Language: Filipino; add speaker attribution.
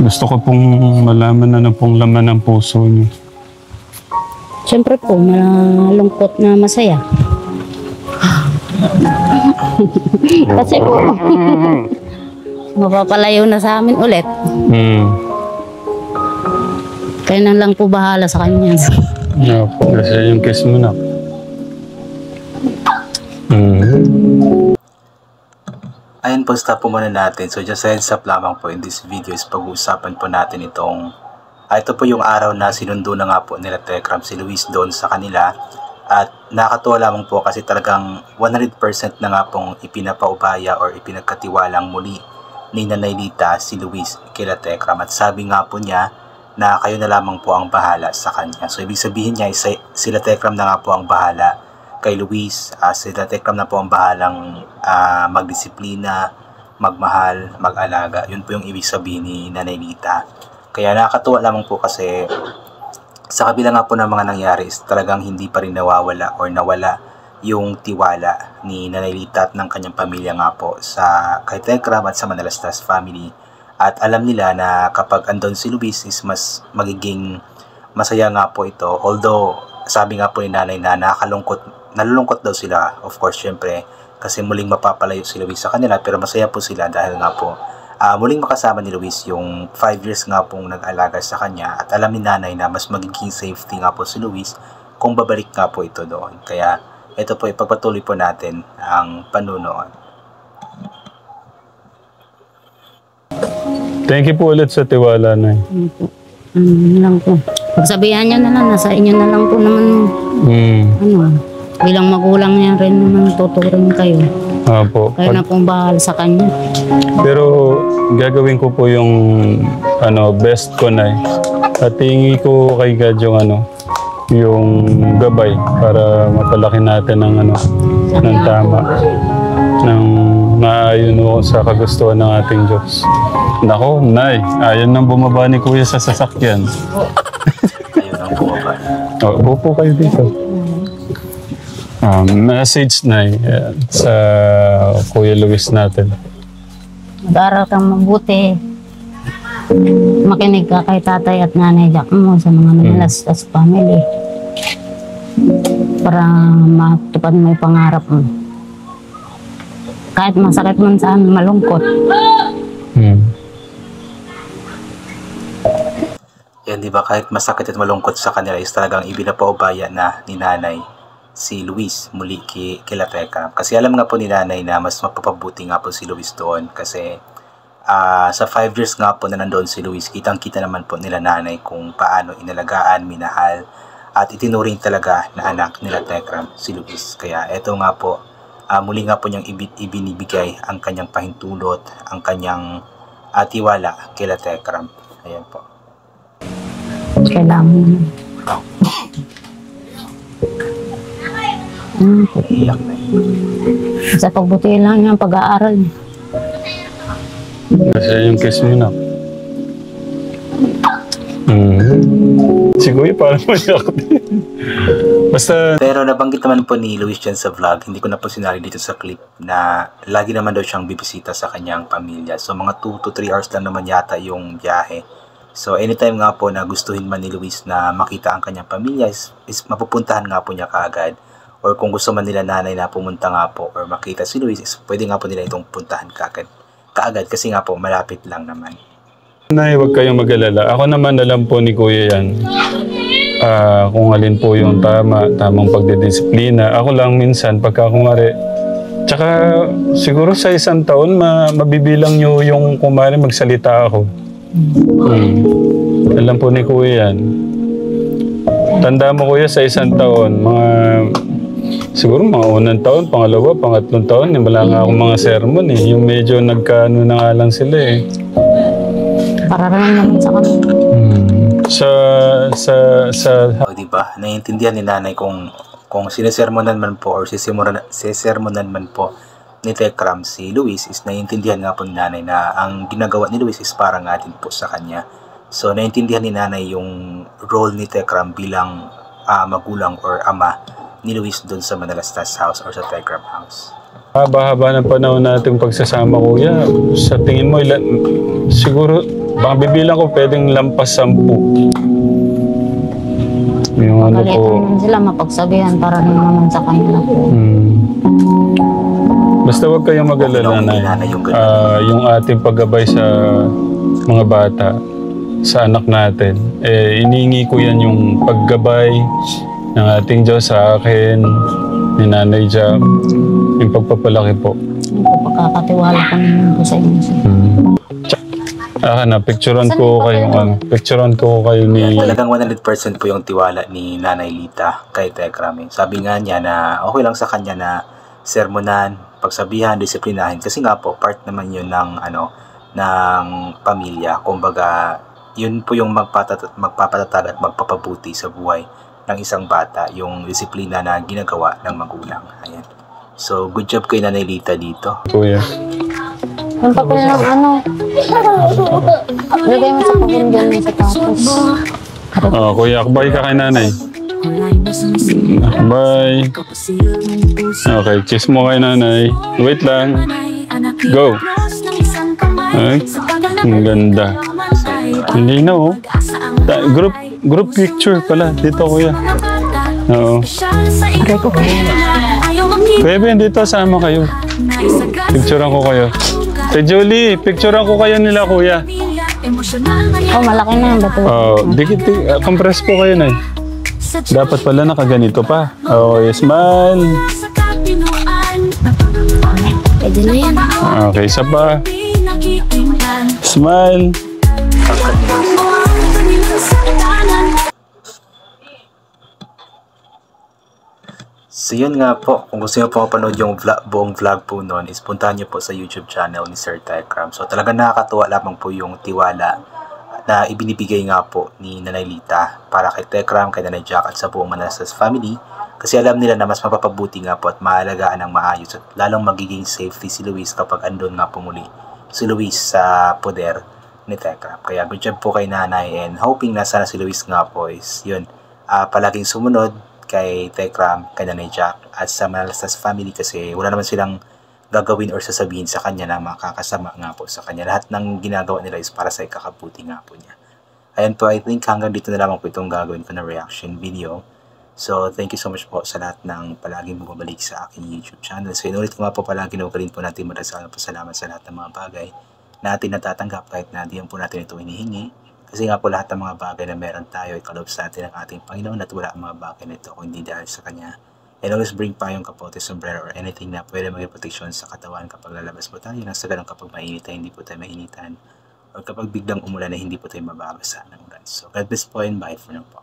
Speaker 1: Gusto ko pong malaman na pong laman ng puso niyo.
Speaker 2: Siyempre po, malungkot na masaya. Kasi po, mapapalayo na sa amin ulit. Kaya na lang po bahala sa kanya.
Speaker 1: No, kasi yung kiss mo na.
Speaker 3: Ayun po, stop po muna natin. So just a heads up lamang po in this video is pag-uusapan po natin itong ito po yung araw na sinundo na nga po nila Tekram si Luis doon sa kanila. At nakakatuwa lamang po kasi talagang 100% na nga pong ipinapaubaya or ipinagkatiwalang muli ni Nanay Lita si Luis kila Tekram. At sabi nga po niya na kayo na lamang po ang bahala sa kanya. So ibig sabihin niya sila Tekram na nga po ang bahala kay Luis. Sila Tekram na po ang bahalang magdisiplina, magmahal, mag-alaga. Yun po yung ibig sabihin ni Nanay Lita. Kaya nakakatuwa lamang po kasi sa kabila nga po ng mga nangyari is talagang hindi pa rin nawawala or nawala yung tiwala ni Nanay Lita at ng kanyang pamilya nga po sa kay Tekram at sa Manalastas family. At alam nila na kapag andon si Luis is mas magiging masaya nga po ito. Although sabi nga po ni Nanay na nalulungkot daw sila, of course syempre kasi muling mapapalayo si Luis sa kanila, pero masaya po sila dahil nga po muling makasama ni Luis yung 5 years nga pong nag-alaga sa kanya. At alam ni Nanay na mas magiging safety nga po si Luis kung babalik nga po ito doon. Kaya ito po, ipagpatuloy po natin ang panunood.
Speaker 1: Thank you po ulit sa tiwala, Nay.
Speaker 2: Lang po. Pagsabihan niyo na lang, nasa inyo na lang po naman. Bilang magulang niya rin naman tuturing kayo.
Speaker 1: Apo.
Speaker 2: Kayo na pong bahala sa kanya.
Speaker 1: Pero gagawin ko po yung best ko, Nay. At hingi ko kay God yung gabay para mapalaki natin ng tama. Ng maayon sa kagustuhan ng ating Diyos. Nako, Nay, ayaw nang bumaba ni Kuya sa sasakyan.
Speaker 3: Ayaw nang bumaba.
Speaker 1: Upo kayo dito. Message, Nay, sa Kuya Luis natin.
Speaker 2: Mag-aral kang mabuti. Makinig ka kay tatay at nanay Jack mo sa mga Manalastas family. Para matupad mo yung pangarap mo. Kahit masakit man saan, malungkot.
Speaker 3: Yan, di ba? Kahit masakit at malungkot sa kanila is talagang ibinapaubaya na ni Nanay si Luis muli kila Tekram. Kasi alam nga po ni Nanay na mas mapapabuti nga po si Luis doon. Kasi sa 5 years nga po na nandoon si Luis, kitang-kita naman po nila Nanay kung paano inalagaan, minahal, at itinuring talaga na anak nila Tekram si Luis. Kaya eto nga po, muli nga po niyang ibinibigay ang kanyang pahintulot, ang kanyang tiwala kila Tekram. Ayan po.
Speaker 2: Kailangan.
Speaker 3: Iyak na yun.
Speaker 2: Sa pagbuti lang niya ang pag-aaral niya.
Speaker 1: Kasi yung kiss mo na. Si Kuya parang mayak din. Basta...
Speaker 3: Pero nabanggit naman po ni Luis dyan sa vlog, hindi ko na po sinari dito sa clip, na lagi naman daw siyang bibisita sa kanyang pamilya. So mga 2 to 3 hours lang naman yata yung biyahe. So anytime nga po na gustuhin man ni Luis na makita ang kanyang pamilya is mapupuntahan nga po niya kaagad. Or kung gusto man nila Nanay na pumunta nga po or makita si Luis, is pwede nga po nila itong puntahan kaagad kasi nga po malapit lang naman.
Speaker 1: Nay, huwag kayong mag-alala. Ako naman alam po ni Kuya yan. Kung alin po yung tamang pagdidisiplina. Ako lang minsan pagka kumari. Tsaka siguro sa 1 taon mabibilang nyo yung kumari magsalita ako. Alam po ni Kuya yan. Tanda mo Kuya sa 1 taon, siguro mga unang taon, pangalawa, pangatlong taon, wala nga akong mga sermon Yung medyo nagkaano na nga lang sila
Speaker 2: Para rin naman sa kanila.
Speaker 3: O diba, naiintindihan ni Nanay kung sinesermonan man po or sisermonan man po ni Tekram si Luis, is naiintindihan nga po ni Nanay na ang ginagawa ni Luis is para nga din po sa kanya. So naiintindihan ni Nanay yung role ni Tekram bilang magulang or ama ni Luis doon sa Manalastas house or sa Tekram house.
Speaker 1: Haba-haba ng panahon natin pagsasama Kuya. Sa tingin mo siguro Baka bibilang ko pwedeng lampas 10. Yung ano po.
Speaker 2: Pagalitan naman sila mapagsabihan para rin naman sa kanila po.
Speaker 1: Basta huwag kayong mag-alala na yung ating paggabay sa mga bata, sa anak natin. Iniingi ko yan yung paggabay ng ating Diyos sa akin, ni Nanay Jam, yung pagpapalaki po.
Speaker 2: Yung po pagkakatiwala ko naman po sa inyo.
Speaker 1: Picturean ko kayo, picturean ko kayo ni...
Speaker 3: Talagang 100% po yung tiwala ni Nanay Lita kay Tekram. Sabi nga niya na okay lang sa kanya na sermonan, pagsabihan, disiplinahin. Kasi nga po, part naman yun ng, ng pamilya. Kumbaga, yun po yung magpapatatag at magpapabuti sa buhay ng isang bata. Yung disiplina na ginagawa ng magulang. Ayan. So, good job kay Nanay Lita dito.
Speaker 1: Kuya.
Speaker 2: Yung papel ng lagay mo sa papel dyan sa tapos.
Speaker 1: Kuya, akbay ka kay Nanay. Bye. Okay, kiss mo kay Nanay. Wait lang. Go. Ay, ang ganda. Hindi na oh. Group picture pala. Dito kuya. Oo. Kuya Ben, dito sama kayo. Picturean ko kayo. Julie, picturean ko kayo nila kuya.
Speaker 2: Malaki na yung bato.
Speaker 1: Compress po kayo na. Dapat pala nakaganito pa. Okay, smile.
Speaker 2: Pwede na yan.
Speaker 1: Okay, isa pa. Smile.
Speaker 3: So yun nga po, kung gusto nyo po mapanood yung buong vlog po noon, is puntahan nyo po sa YouTube channel ni Sir Tekram. So talagang nakakatuwa lamang po yung tiwala na ibinibigay nga po ni Nanay Lita para kay Tekram, kay Nanay Jack at sa buong Manassas family. Kasi alam nila na mas mapapabuti nga po at maalagaan ng maayos at lalong magiging safety si Luis kapag andun nga po muli si Luis sa poder ni Tekram. Kaya good job po kay Nanay and hoping na sana si Luis nga po is yun, palaging sumunod kay Tekram, kay Nanay Jack at sa Manassas family kasi wala naman silang gagawin or sasabihin sa kanya na makakasama nga po sa kanya. Lahat ng ginagawa nila is para sa ikakabuti nga po niya. Ayan po, I think hanggang dito na lamang po itong gagawin ko na reaction video. So, thank you so much po sa lahat ng palaging bumabalik sa aking YouTube channel. So, inulit ko nga po palagi na ugalin po natin marasal po salamat sa lahat ng mga bagay na ating natatanggap kahit na diyan po natin ito hinihingi. Kasi nga po lahat ng mga bagay na meron tayo ay kaloob sa atin ng ating Panginoon at wala ang mga bagay na ito kung hindi dahil sa Kanya. And always bring pa yung kapote, sombrero, or anything na pwede maging protection sa katawan kapag lalabas po tayo. Nang sa ganun kapag mainit ay hindi po tayo mainitan. Or kapag biglang umulan ay hindi po tayo mababasa ng ulan. So God bless po and bye for now po.